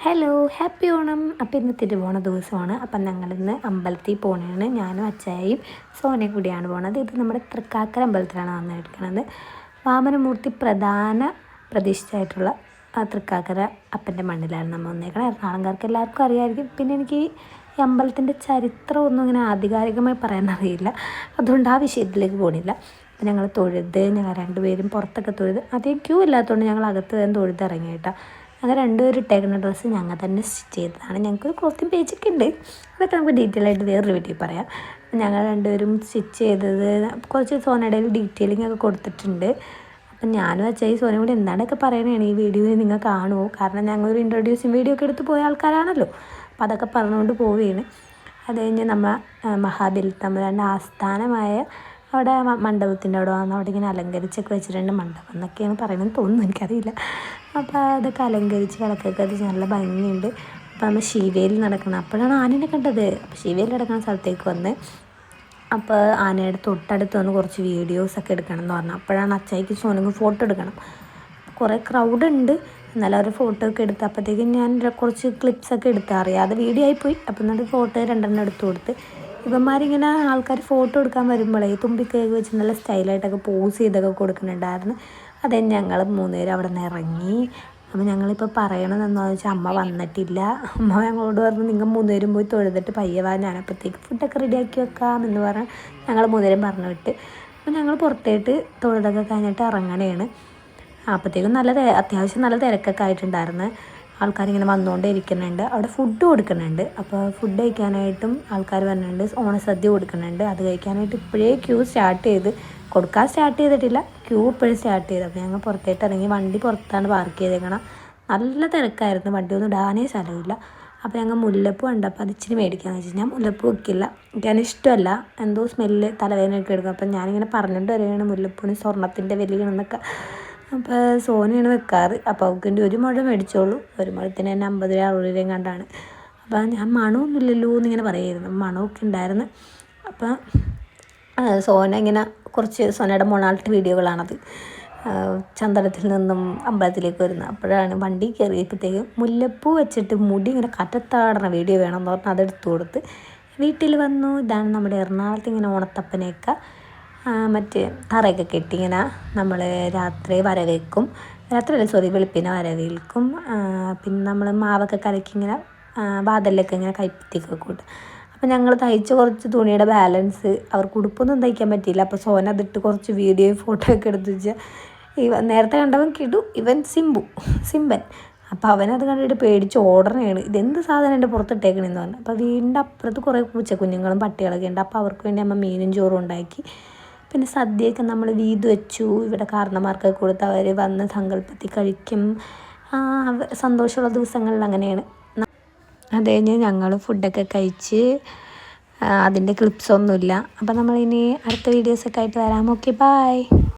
Hello, happy Onam. അപ്പോൾ ഇന്ന് തിരുവോണ ദിവസമാണ്. അപ്പം ഞങ്ങളിന്ന് അമ്പലത്തിൽ പോകണതാണ്. ഞാനും അച്ചായും സോനയും കൂടിയാണ് പോകുന്നത്. ഇത് നമ്മുടെ തൃക്കാക്കര അമ്പലത്തിലാണ് വന്നിരിക്കുന്നത്. വാമനമൂർത്തി പ്രധാന പ്രതിഷ്ഠയായിട്ടുള്ള തൃക്കാക്കര അപ്പൻ്റെ മണ്ണിലാണ് നമ്മൾ വന്നേക്കുന്നത്. എറണാകുളംകാർക്ക് എല്ലാവർക്കും അറിയാമായിരിക്കും. പിന്നെ എനിക്ക് ഈ അമ്പലത്തിൻ്റെ ചരിത്രമൊന്നും ഇങ്ങനെ ആധികാരികമായി പറയാൻ അറിയില്ല, അതുകൊണ്ട് ആ വിഷയത്തിലേക്ക് പോകണില്ല. അപ്പം ഞങ്ങൾ ഞങ്ങൾ രണ്ടുപേരും പുറത്തൊക്കെ തൊഴുത്, അധികം ക്യൂ ഇല്ലാത്തതുകൊണ്ട് ഞങ്ങൾ അകത്ത് തന്നെ തൊഴുതിറങ്ങി കേട്ടോ. അങ്ങനെ രണ്ടുപേരും ഇട്ടേക്കുന്ന ഡ്രസ്സ് ഞങ്ങൾ തന്നെ സ്റ്റിച്ച് ചെയ്തതാണ്. ഞങ്ങൾക്കൊരു ക്ലോത്തിങ് പേജൊക്കെ ഉണ്ട്, അതൊക്കെ നമുക്ക് ഡീറ്റെയിൽ ആയിട്ട് വേറൊരു വീഡിയോ പറയാം. ഞങ്ങൾ രണ്ടുപേരും സ്റ്റിച്ച് ചെയ്തത് കുറച്ച് സോനയുടെയിൽ ഡീറ്റെയിലിംഗ് ഒക്കെ കൊടുത്തിട്ടുണ്ട്. അപ്പം ഞാനും അച്ഛയും സോനയും കൂടി എന്താണൊക്കെ പറയണതാണ് ഈ വീഡിയോയിൽ നിങ്ങൾ കാണുമോ, കാരണം ഞങ്ങളൊരു ഇൻട്രൊഡ്യൂസിങ് വീഡിയോ ഒക്കെ എടുത്ത് പോയ ആൾക്കാരാണല്ലോ. അപ്പോൾ അതൊക്കെ പറഞ്ഞുകൊണ്ട് പോവുകയാണ്. അത് കഴിഞ്ഞ് നമ്മൾ മഹാബലി തമ്പുരാൻ്റെ ആസ്ഥാനമായ അവിടെ മണ്ഡപത്തിൻ്റെ അവിടെ വന്ന് അവിടെ ഇങ്ങനെ അലങ്കരിച്ചൊക്കെ വെച്ചിട്ടുണ്ട്. മണ്ഡപം എന്നൊക്കെയാണ് പറയുന്നത് തോന്നുന്നു, എനിക്കറിയില്ല. അപ്പോൾ അതൊക്കെ അലങ്കരിച്ച് വിളക്കൊക്കെ കത്തിച്ച് നല്ല ഭംഗിയുണ്ട്. അപ്പോൾ നമ്മൾ ശിവേലി നടക്കണം, അപ്പോഴാണ് ആനേനെ കണ്ടത്. അപ്പോൾ ശിവേലി നടക്കുന്ന സ്ഥലത്തേക്ക് വന്ന് അപ്പോൾ ആനയുടെ തൊട്ടടുത്ത് വന്ന് കുറച്ച് വീഡിയോസൊക്കെ എടുക്കണം എന്ന് പറഞ്ഞു. അപ്പോഴാണ് അച്ചായിക്ക് സോനങ്ങ് ഫോട്ടോ എടുക്കണം. കുറേ ക്രൗഡ് ഉണ്ട്, എന്നാലും അവർ ഫോട്ടോ ഒക്കെ എടുത്ത് അപ്പോഴത്തേക്കും ഞാൻ കുറച്ച് ക്ലിപ്സൊക്കെ എടുത്ത് അറിയാതെ വീഡിയോ ആയിപ്പോയി. അപ്പം എന്നിട്ട് ഫോട്ടോ രണ്ടെണ്ണം എടുത്തു കൊടുത്ത് ഇവന്മാരിങ്ങനെ ആൾക്കാർ ഫോട്ടോ എടുക്കാൻ വരുമ്പോഴേ തുമ്പിക്കൈക്ക് വെച്ച് നല്ല സ്റ്റൈലായിട്ടൊക്കെ പോസ് ചെയ്തൊക്കെ കൊടുക്കുന്നുണ്ടായിരുന്നു. അതേ ഞങ്ങൾ മൂന്നുപേരും അവിടെ നിന്ന് ഇറങ്ങി. അപ്പോൾ ഞങ്ങളിപ്പോൾ പറയണതെന്താണെന്ന് വെച്ചാൽ അമ്മ വന്നിട്ടില്ല. അമ്മ ഞങ്ങളോട് പറഞ്ഞു നിങ്ങൾ മൂന്നുപേരും പോയി തൊഴുതിട്ട് പയ്യെ വാ, ഞാനപ്പോഴത്തേക്ക് ഫുഡൊക്കെ റെഡിയാക്കി വെക്കാം എന്ന് പറഞ്ഞ് ഞങ്ങൾ മൂന്നുപേരും പറഞ്ഞു വിട്ട്. അപ്പോൾ ഞങ്ങൾ പുറത്തേട്ട് തൊഴുതൊക്കെ കഴിഞ്ഞിട്ട് ഇറങ്ങണേണ്. അപ്പോഴത്തേക്കും അത്യാവശ്യം നല്ല തിരക്കൊക്കെ ആയിട്ടുണ്ടായിരുന്നു. ആൾക്കാരിങ്ങനെ വന്നുകൊണ്ടേ ഇരിക്കുന്നുണ്ട്. അവിടെ ഫുഡ് കൊടുക്കുന്നുണ്ട്. അപ്പോൾ ഫുഡ് കഴിക്കാനായിട്ടും ആൾക്കാർ വരുന്നുണ്ട്. ഓണസദ്യ കൊടുക്കുന്നുണ്ട്. അത് കഴിക്കാനായിട്ട് ഇപ്പോഴേ ക്യൂ സ്റ്റാർട്ട് ചെയ്ത്, കൊടുക്കാൻ സ്റ്റാർട്ട് ചെയ്തിട്ടില്ല, ക്യൂ ഇപ്പോഴും സ്റ്റാർട്ട് ചെയ്ത്. അപ്പോൾ ഞങ്ങൾ പുറത്തേട്ട് ഇറങ്ങി. വണ്ടി പുറത്താണ് പാർക്ക് ചെയ്തേക്കണം. നല്ല തിരക്കായിരുന്നു, വണ്ടി ഒന്നും ഇടാനേ സ്ഥലമില്ല. അപ്പോൾ ഞങ്ങൾ മുല്ലപ്പൂ കണ്ടപ്പോൾ അത് ഇച്ചിരി മേടിക്കാമെന്ന് വെച്ചാൽ ഞാൻ മുല്ലപ്പൂ വയ്ക്കില്ല, എനിക്കതിനിഷ്ടമല്ല, എന്തോ സ്മെല്ല് തലവേദനയൊക്കെ എടുക്കും. അപ്പം ഞാനിങ്ങനെ പറഞ്ഞിട്ട് വരികയാണ് മുല്ലപ്പൂവിന് സ്വർണ്ണത്തിൻ്റെ വിലയാണെന്നൊക്കെ. അപ്പോൾ സോനയാണ് വെക്കാറ്. അപ്പോൾ അവൾക്കിൻ്റെ ഒരു മുഴ മേടിച്ചോളൂ, ഒരു മുഴത്തിന് തന്നെ 50 രൂപ 60 രൂപയും കണ്ടാണ്. അപ്പോൾ ഞാൻ മണമൊന്നുമില്ലല്ലോ എന്നിങ്ങനെ പറയുമായിരുന്നു, മണമൊക്കെ ഉണ്ടായിരുന്നു. അപ്പോൾ സോന ഇങ്ങനെ കുറച്ച് സോനയുടെ മൊണാൾട്ട് വീഡിയോകളാണത്, ചന്ദനത്തിൽ നിന്നും അമ്പലത്തിലേക്ക് വരുന്നത്. അപ്പോഴാണ് വണ്ടി കയറിയപ്പോഴത്തേക്കും മുല്ലപ്പൂ വെച്ചിട്ട് മുടി ഇങ്ങനെ കറ്റത്താടണ വീഡിയോ വേണമെന്ന് പറഞ്ഞാൽ അതെടുത്തു കൊടുത്ത് വീട്ടിൽ വന്നു. ഇതാണ് നമ്മുടെ എറണാകുളത്ത് ഇങ്ങനെ ഓണത്തപ്പനെയൊക്കെ മറ്റേ തറയൊക്കെ കെട്ടി ഇങ്ങനെ നമ്മൾ രാത്രി വരവേൽക്കും. വെളുപ്പിനെ വരവേൽക്കും. പിന്നെ നമ്മൾ മാവൊക്കെ കലക്കി ഇങ്ങനെ വാതിലൊക്കെ ഇങ്ങനെ കൈപ്പത്തിയൊക്കെ കൂട്ടും. അപ്പോൾ ഞങ്ങൾ തയ്ച്ച കുറച്ച് തുണിയുടെ ബാലൻസ്, അവർക്ക് ഉടുപ്പൊന്നും തയ്ക്കാൻ പറ്റിയില്ല. അപ്പോൾ സോന അതിട്ട് കുറച്ച് വീഡിയോയും ഫോട്ടോ ഒക്കെ എടുത്ത് വെച്ചാൽ നേരത്തെ കണ്ടവൻ കിടു, ഇവൻ സിമ്പൻ. അപ്പോൾ അവനത് കണ്ടിട്ട് പേടിച്ച് ഓർഡറാണ്, ഇതെന്ത് സാധനം എൻ്റെ പുറത്തിട്ടേക്കണെന്ന് പറഞ്ഞു. അപ്പോൾ വീടിൻ്റെ അപ്പുറത്ത് കുറേ പൂച്ചക്കുഞ്ഞുങ്ങളും പട്ടികളൊക്കെ ഉണ്ട്. അപ്പോൾ അവർക്ക് വേണ്ടി അമ്മ മീനും ചോറും ഉണ്ടാക്കി. പിന്നെ സദ്യയൊക്കെ നമ്മൾ വീത് വെച്ചു. ഇവിടെ കാരണന്മാർക്കൊക്കെ കൊടുത്ത് അവർ വന്ന് സങ്കല്പത്തിൽ കഴിക്കും. സന്തോഷമുള്ള ദിവസങ്ങളിൽ അങ്ങനെയാണ്. അത് കഴിഞ്ഞ് ഞങ്ങൾ ഫുഡൊക്കെ കഴിച്ച്, അതിൻ്റെ ക്ലിപ്സൊന്നുമില്ല. അപ്പോൾ നമ്മളിനി അടുത്ത വീഡിയോസൊക്കെ ആയിട്ട് വരാം. Okay, by.